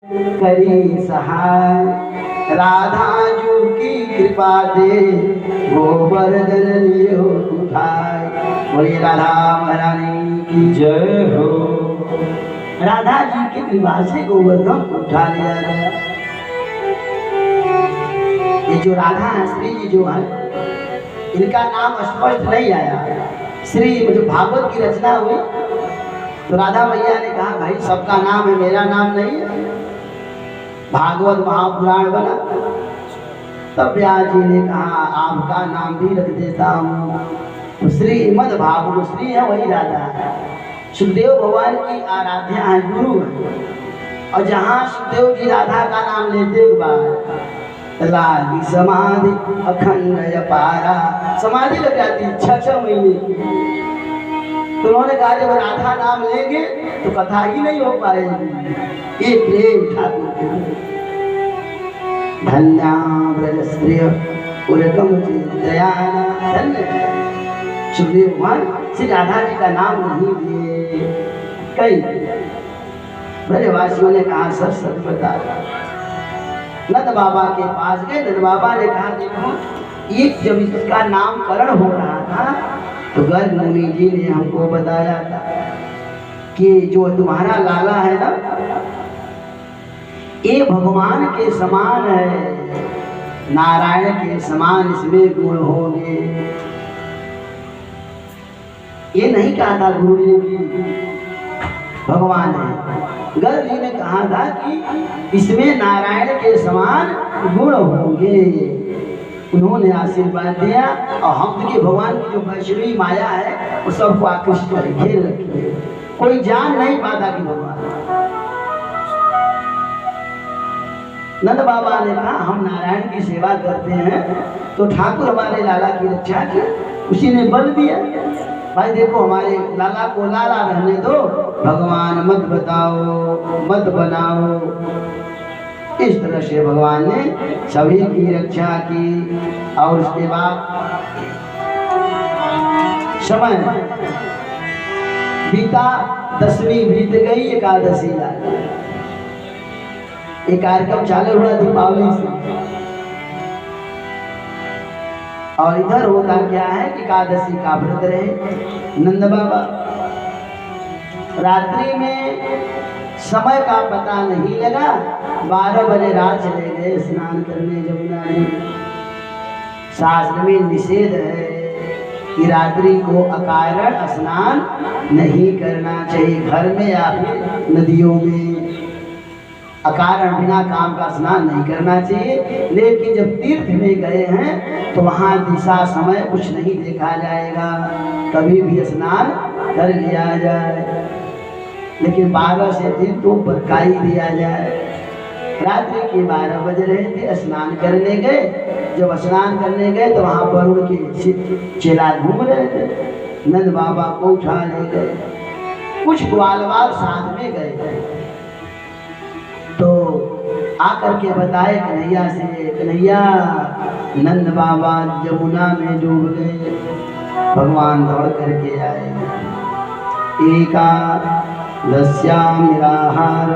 करी सहाय राधा जू की कृपा दे गोवर्धन लियो उठाए। बोलिए राधा महारानी की जय हो। राधा जी की कृपा से गोवर्धन उठा लिया गया। ये जो राधा है श्री जी जो है इनका नाम स्पष्ट नहीं आया। श्री जो भागवत की रचना हुई तो राधा मैया ने कहा भाई सबका नाम है मेरा नाम नहीं है। भागवत महापुराण बना तब व्यास जी ने कहा आपका नाम भी रख देता हूँ। तो श्रीमद् भागवत श्री है वही राधा है। सुखदेव भगवान की आराध्या है गुरु है। और जहाँ सुखदेव जी राधा का नाम लेते एक बार लागी समाधि अखंड अपारा समाधि लग जाती 6 महीने की। तो उन्होंने कहा जब राधा नाम लेंगे तो कथा ही नहीं हो पाएगी। ये प्रेम ठाकुर धन्या ब्रज श्रेय उरकम दयाना धन्य। सुखदेव भगवान श्री राधा जी का नाम नहीं लिए। कई ब्रजवासियों ने कहा सच सच बता। नंद बाबा के पास गए। नंद बाबा ने कहा देखो ये जब इसका नामकरण हो रहा था तो गर्ग मुनि जी ने हमको बताया था कि जो तुम्हारा लाला है ना ये भगवान के समान है, नारायण के समान इसमें गुण होंगे। ये नहीं कहा था गुरु जी ने भगवान है। गर्ग जी ने कहा था कि इसमें नारायण के समान गुण होंगे। उन्होंने आशीर्वाद दिया और हम के भगवान की जो वैष्णवी माया है वो सबको आकृष्ट कर घेर रखी है। कोई जान नहीं पाता कि भगवान। नंद बाबा ने कहा हम नारायण की सेवा करते हैं तो ठाकुर हमारे लाला की रक्षा की। उसी ने बल दिया भाई देखो हमारे लाला को लाला रहने दो, भगवान मत बताओ मत बनाओ। इस तरह से भगवान ने सभी की रक्षा की। और उसके बाद समय बीता, दसवीं बीत गई, एकादशी आ गई। एक कार्यक्रम चालू हुआ दीपावली से। और इधर होता क्या है कि एकादशी का व्रत रहे नंद बाबा। रात्रि में समय का पता नहीं लगा, 12 बजे रात चले गए स्नान करने जमुना में। शास्त्र में निषेध है कि रात्रि को अकारण स्नान नहीं करना चाहिए। घर में या फिर नदियों में अकारण बिना काम का स्नान नहीं करना चाहिए। लेकिन जब तीर्थ में गए हैं तो वहाँ दिशा समय कुछ नहीं देखा जाएगा, कभी भी स्नान कर लिया जाए। लेकिन 12 से दिन तो बरकाई दिया जाए। रात्रि के 12 बज रहे थे, स्नान करने गए। जब स्नान करने गए तो वहाँ पर उनके चेला घूम रहे थे। नंद बाबा को उठा ले गए। कुछ ग्वालवाल साथ में गए तो आकर के बताए कन्हैया से, कन्हैया नंद बाबा जमुना में डूब गए। भगवान दौड़ करके आए। एकादश्यां निराहार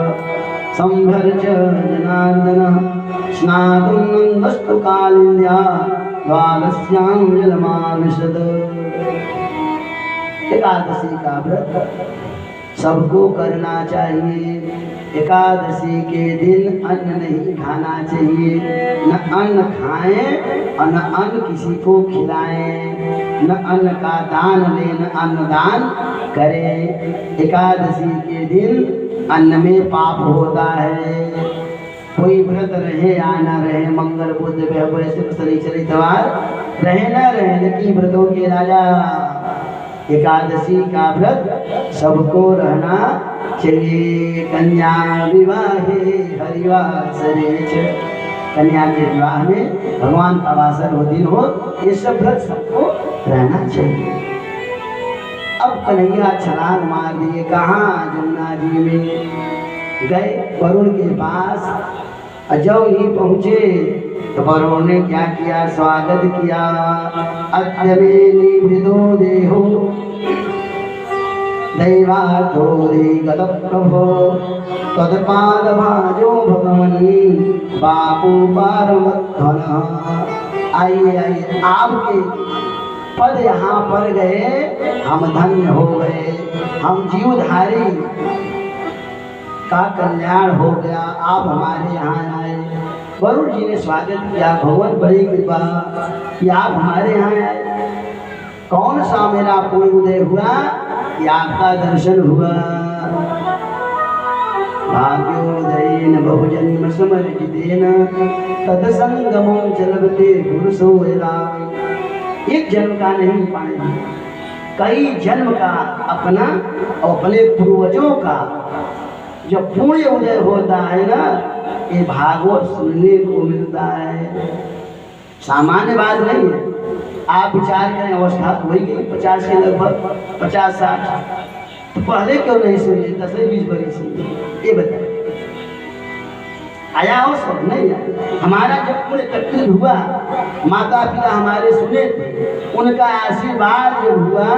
संभर्ज जनार्दन स्नातुं नन्दस्तु कालिन्द्या द्वादश्यां जलमाविशद। एकादशी का व्रत सबको करना चाहिए। एकादशी के दिन अन्न नहीं खाना चाहिए। न अन्न खाएं और न अन्न किसी को खिलाएं। न अन्न का दान लें न अन्न दान करें। एकादशी के दिन अन्न में पाप होता है। कोई व्रत रहे या न रहे, मंगल बुध बृहस्पति शनि इतवार रहे न रहे, लेकिन व्रतों के राजा एकादशी का व्रत सबको रहना चाहिए। कन्या विवाहे हरिवासरे च। कन्या के विवाह में भगवान का वासन हो दिन हो, ये सब व्रत सबको रहना चाहिए। अब कन्हैया छलांग मार दिए। कहाँ? जमुना जी में गए वरुण के पास। जब ही पहुँचे तो वरुण ने क्या किया? स्वागत किया। अद्य मे निवृतो देहो दैवाधोरे गत प्रभो तत्पाद भाजो भगवन् बापू पारमधन। आइए आइए, आपके पद यहाँ पर गए, हम धन्य हो गए, हम जीवधारी का कल्याण हो गया। आप हमारे यहाँ आए, वरुण जी ने स्वागत किया, भगवान बड़ी कृपा कि आप हमारे यहाँ आए। कौन सा मेरा पूर्ण उदय हुआ कि आपका दर्शन हुआ। भाग्योदयेन बहुजन्म समर्जितेन तत्संगमो चलते पुरुषो वेला। एक जन्म का नहीं पाए, कई जन्म का अपना और अपने पूर्वजों का जब पुण्य उदय होता है ना, ये भागवत सुनने को मिलता है। सामान्य बात नहीं है। आप विचार करें, अवस्था तो वही गई 50 के लगभग, 50-60, तो पहले क्यों नहीं सुनिए 10-20 बरस से, ये बताइए आया हो सब नहीं आया। हमारा जब पुण्य तकलीफ हुआ, माता पिता हमारे सुने थे, उनका आशीर्वाद जब हुआ,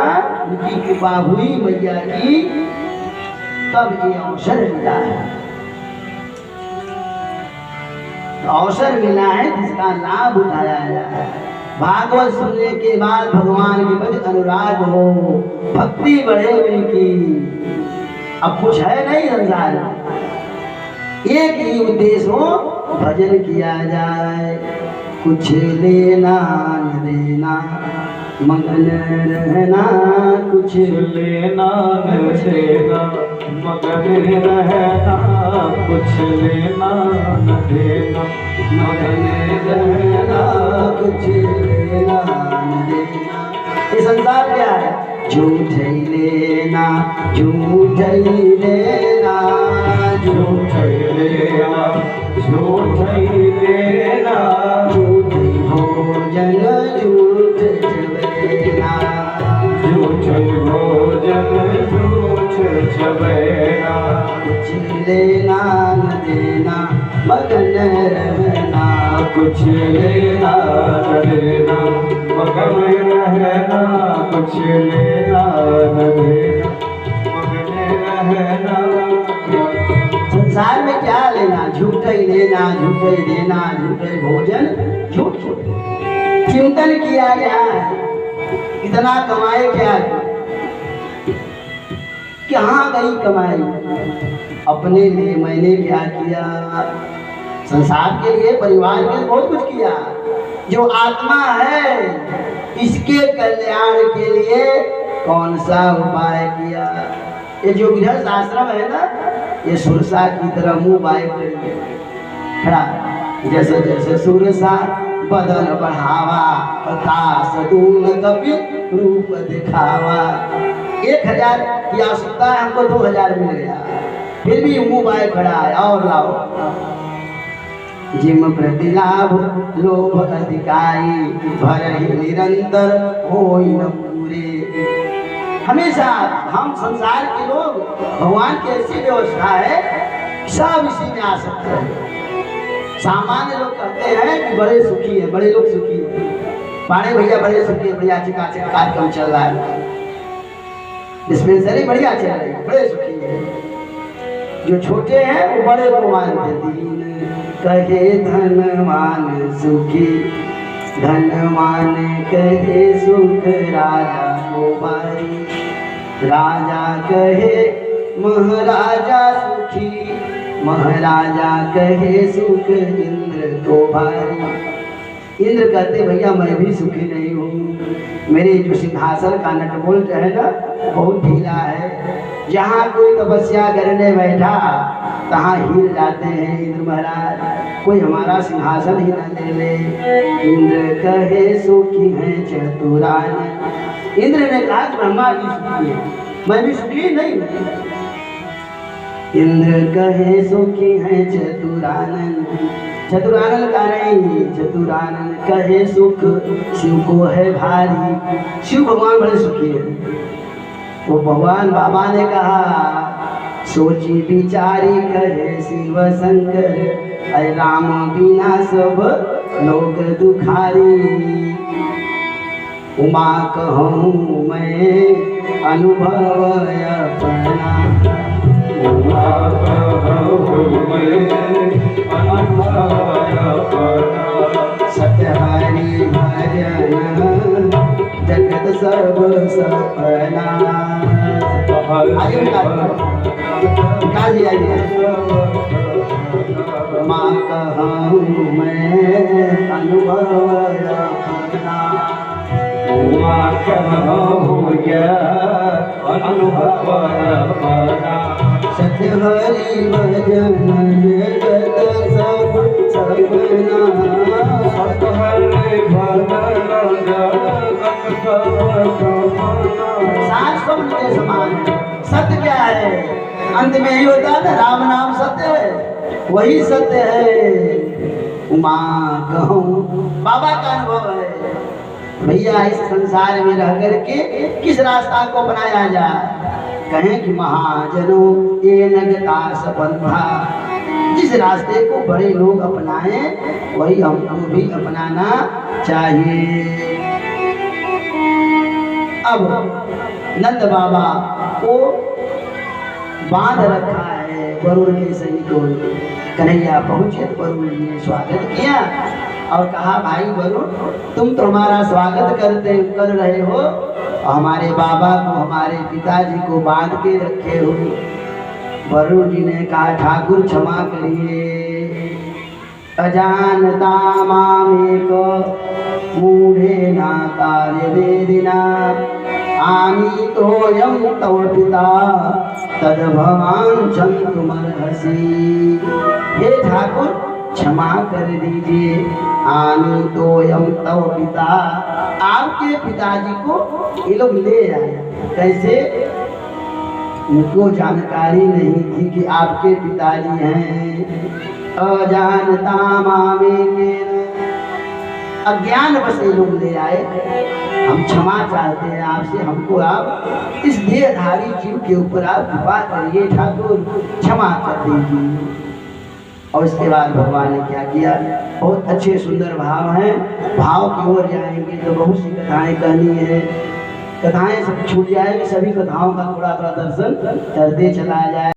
उनकी कृपा हुई मैया की, तब ये अवसर मिला है। अवसर मिला है जिसका लाभ उठाया जाए। भागवत सुनने के बाद भगवान के प्रति अनुराग हो, भक्ति बढ़े उनकी। अब कुछ है नहीं संसार में, एक ही उद्देश्य हो, भजन किया जाए। कुछ लेना न देना, मगन रहना, कुछ लेना न देना, मगन रहना, कुछ लेना न देना, मगन रहना, कुछ लेना न देना। ये संसार क्या है? झूठ ही लेना, झूठ ही लेना, झूठ लेना, झूठ लेना, झूठ भोजन, झूठ चबेना, झूठ भोजन, झूठ चबेना। कुछ लेना न देना, मगन रहना, कुछ लेना न देना, मगन रहना, कुछ लेना न देना, मगन रहना। संसार में क्या लेना? झूठ ही लेना, झूठ ही देना, झूठ ही भोजन, झूठ। चिंतन किया गया है, इतना कमाए क्या, कहाँ गई कमाई? अपने लिए मैंने क्या किया? संसार के लिए, परिवार के लिए बहुत कुछ किया। जो आत्मा है, इसके कल्याण के लिए कौन सा उपाय किया? ये जो गृहस्थ आश्रम है ना, ये सुरसा की तरह मुंह बाय करके खड़ा, जैसे जैसे सुरसा बदन बढ़ावा, प्रकाश दून कपि रूप दिखावा। 1000 की आवश्यकता है, हमको 2000 मिल गया, फिर भी मुंह बाय खड़ा है, और लाओ। जिम प्रतिलाभ लोभ अधिकारी, भर ही निरंतर होई न पूरे। हमेशा हम संसार के लोग, भगवान की ऐसी व्यवस्था है, सब इसी में आ सकते हैं। सामान्य लोग कहते हैं कि बड़े सुखी है, बड़े लोग सुखी है, पाड़े भैया बड़े सुखी है, भैया चिकाचिक कार्यक्रम चल रहा है, डिस्पेंसरी बढ़िया चल रही है, बड़े सुखी है। जो छोटे हैं वो बड़े को मानते, दीन कहे धनवान सुखी, धनवान कहे सुख राजा को भाई, राजा कहे महाराजा सुखी, महाराजा कहे सुख इंद्र को भाई। इंद्र कहते भैया मैं भी सुखी नहीं हूँ, मेरे जो सिंहासन का नटबोल्ट है ना बहुत ढीला है, जहाँ कोई तपस्या करने बैठा तहाँ हिल जाते हैं इंद्र महाराज, कोई हमारा सिंहासन ही न ले ले। इंद्र कहे सुखी है चतुरान। इंद्र ने कहा कि ब्रह्मा जी सुखी है, मैं भी सुखी नहीं हूँ। इंद्र कहे सुखी है चतुरानन, चतुरानन का नहीं, चतुरानन कहे सुख शिव को है भारी। शिव भगवान बड़े सुखी है। वो भगवान बाबा ने कहा सोची विचारी कहे शिव शंकर, अरे राम बिना सब लोग दुखारी। उमा कहूँ मैं अनुभव अपना। हुआ कहूँ मैं अनुभव अपना। सत्य हरि भजन जगत सब सपना। आइए निकाल दिया माँ कहूँ मैं अनुभव अपना। हुआ कहूँ अनुभव अपना। सत्य हरि भजन जगत सब सपना। हरे भजन जगत सब सपना। सात स्वप्न के समान है। सत्य क्या है? अंत में यही होता है ना, राम नाम सत्य है, वही सत्य है। माँ कहूँ बाबा का अनुभव है। भैया इस संसार में रह करके किस रास्ता को अपनाया जाए? कहें कि महाजनों ये नगता सपंथा, जिस रास्ते को बड़े लोग अपनाएं वही हमको भी अपनाना चाहिए। अब नंद बाबा को बांध रखा है वरुण के सैनिकों ने। कन्हैया पहुंचे, वरुण जी ने स्वागत किया और कहा भाई वरुण, तुम तो हमारा स्वागत कर रहे हो, हमारे बाबा को, हमारे पिताजी को बांध के रखे हो। वरुण जी ने कहा ठाकुर क्षमा करिए, अजानता मामेक मूढ़े ना कार्य वेदिना आनी तोयम तव पिता तद भवान क्षन्तुमर्हसि। हे ठाकुर क्षमा कर दीजिए, आनी तोयम तव पिता, आपके पिताजी को ये लोग ले आए। कैसे? उनको जानकारी नहीं थी कि आपके पिताजी हैं। अजानता मामेकेन, अज्ञान बस ये लोग ले आए। हम क्षमा चाहते हैं आपसे, हमको आप इस देहधारी जीव के ऊपर आप कृपा करिए ठाकुर, क्षमा कर दीजिए। और इसके बाद भगवान ने क्या किया? बहुत अच्छे सुंदर भाव हैं, भाव की ओर जाएंगे तो बहुत सी कथाएं कहनी है। कथाएं सब छूट जाएगी, सभी कथाओं का थोड़ा सा दर्शन करते चला जाए।